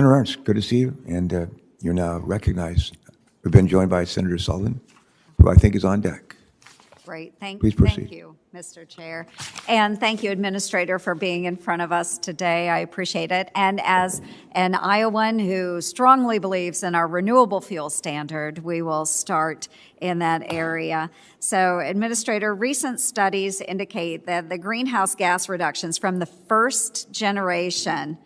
Senator Ernst, good to see you, and you're now recognized. We've been joined by Senator Sullivan, who I think is on deck. Great. Please proceed. Thank you, Mr. Chair. And thank you, Administrator, for being in front of us today. I appreciate it. And as an Iowan who strongly believes in our renewable fuel standard, we will start in that area. So, Administrator, recent studies indicate that the greenhouse gas reductions from the first generation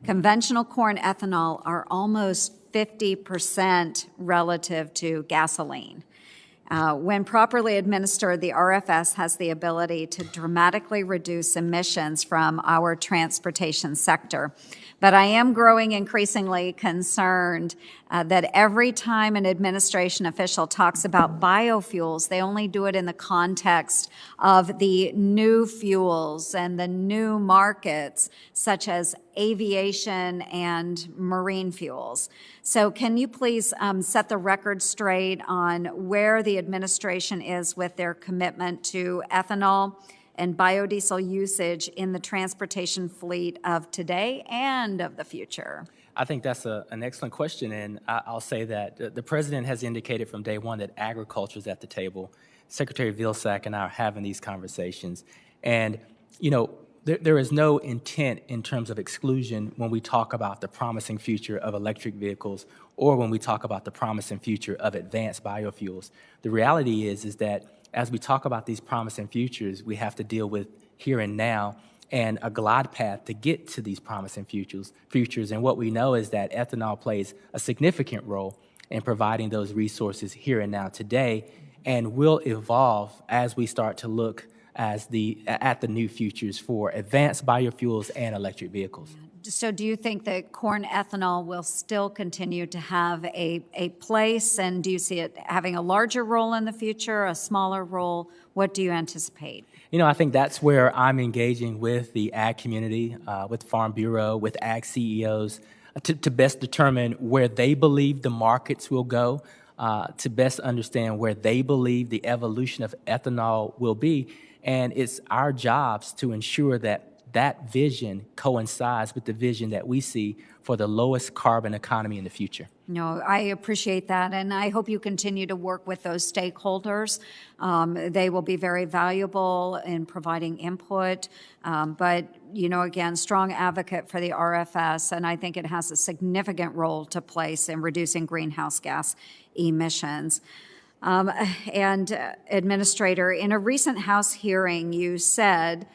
conventional corn ethanol are almost 50% relative to gasoline. When properly administered, the RFS has the ability to dramatically reduce emissions from our transportation sector. But I am growing increasingly concerned that every time an administration official talks about biofuels, they only do it in the context of the new fuels and the new markets, such as aviation and marine fuels. So can you please set the record straight on where the administration is with their commitment to ethanol and biodiesel usage in the transportation fleet of today and of the future? I think that's an excellent question, and I'll say that the President has indicated from day one that agriculture is at the table. Secretary Vilsack and I are having these conversations, and there is no intent in terms of exclusion when we talk about the promising future of electric vehicles or when we talk about the promising future of advanced biofuels. The reality is that as we talk about these promising futures, we have to deal with here and now and a glide path to get to these promising futures. And what we know is that ethanol plays a significant role in providing those resources here and now today and will evolve as we start to look at the new futures for advanced biofuels and electric vehicles. So do you think that corn ethanol will still continue to have a place, and do you see it having a larger role in the future, a smaller role? What do you anticipate? I think that's where I'm engaging with the ag community, with Farm Bureau, with ag CEOs, to best determine where they believe the markets will go, to best understand where they believe the evolution of ethanol will be. And it's our jobs to ensure that that vision coincides with the vision that we see for the lowest carbon economy in the future. No, I appreciate that, and I hope you continue to work with those stakeholders. They will be very valuable in providing input, but, again, strong advocate for the RFS, and I think it has a significant role to play in reducing greenhouse gas emissions. And Administrator, in a recent House hearing, you said,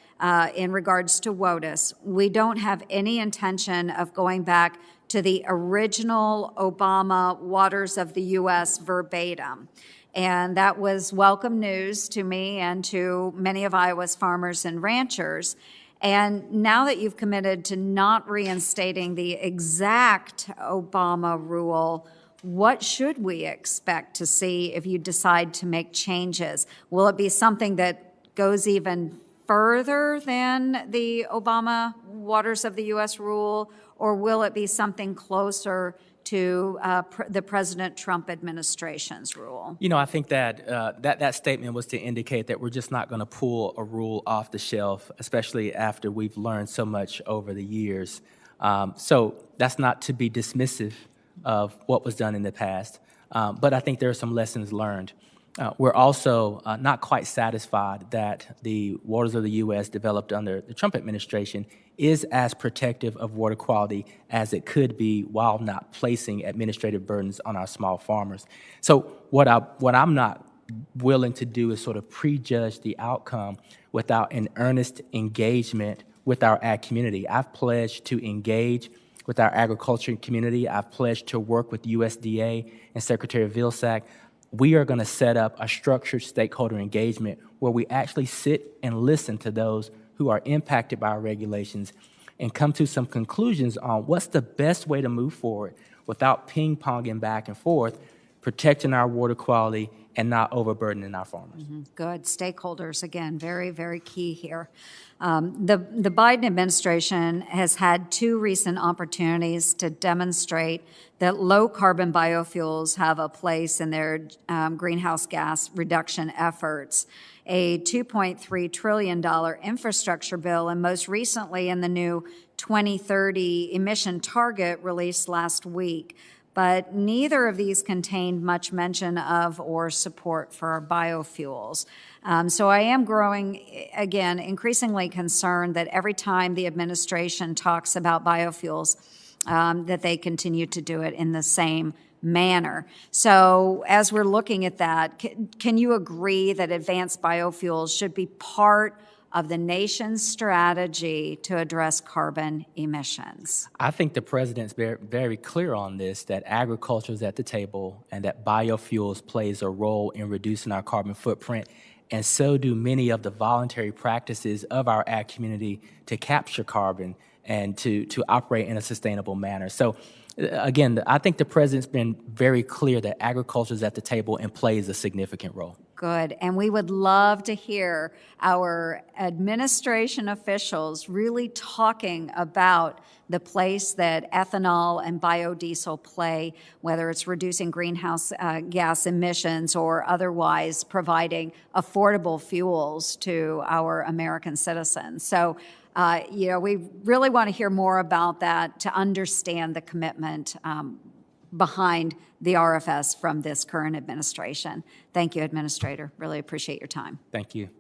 in regards to WOTUS, we don't have any intention of going back to the original Obama waters of the U.S. verbatim. And that was welcome news to me and to many of Iowa's farmers and ranchers. And now that you've committed to not reinstating the exact Obama rule, what should we expect to see if you decide to make changes? Will it be something that goes even further than the Obama waters of the U.S. rule, or will it be something closer to the President Trump administration's rule? I think that that statement was to indicate that we're just not going to pull a rule off the shelf, especially after we've learned so much over the years. So that's not to be dismissive of what was done in the past, but I think there are some lessons learned. We're also not quite satisfied that the waters of the U.S. developed under the Trump administration is as protective of water quality as it could be while not placing administrative burdens on our small farmers. So what I'm not willing to do is sort of prejudge the outcome without an earnest engagement with our ag community. I've pledged to engage with our agriculture community. I've pledged to work with USDA and Secretary Vilsack. We are going to set up a structured stakeholder engagement where we actually sit and listen to those who are impacted by our regulations and come to some conclusions on what's the best way to move forward without ping-ponging back and forth, protecting our water quality and not overburdening our farmers. Good. Stakeholders, again, very, very key here. The Biden administration has had 2 recent opportunities to demonstrate that low-carbon biofuels have a place in their greenhouse gas reduction efforts. A $2.3 trillion infrastructure bill, and most recently in the new 2030 emission target released last week. But neither of these contained much mention of or support for biofuels. So I am growing, again, increasingly concerned that every time the administration talks about biofuels, that they continue to do it in the same manner. So as we're looking at that, can you agree that advanced biofuels should be part of the nation's strategy to address carbon emissions? I think the president's very clear on this, that agriculture is at the table and that biofuels plays a role in reducing our carbon footprint, and so do many of the voluntary practices of our ag community to capture carbon and to operate in a sustainable manner. So again, I think the president's been very clear that agriculture is at the table and plays a significant role. Good. And we would love to hear our administration officials really talking about the place that ethanol and biodiesel play, whether it's reducing greenhouse gas emissions or otherwise providing affordable fuels to our American citizens. So, we really want to hear more about that to understand the commitment behind the RFS from this current administration. Thank you, Administrator. Really appreciate your time. Thank you.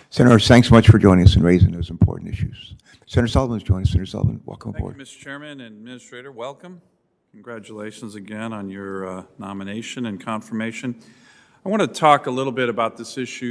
Senator, thanks so much for joining us and raising those important issues. Senator Sullivan's joining us. Senator Sullivan, welcome aboard. Thank you, Mr. Chairman and Administrator. Welcome. Congratulations again on your nomination and confirmation. I want to talk a little bit about this issue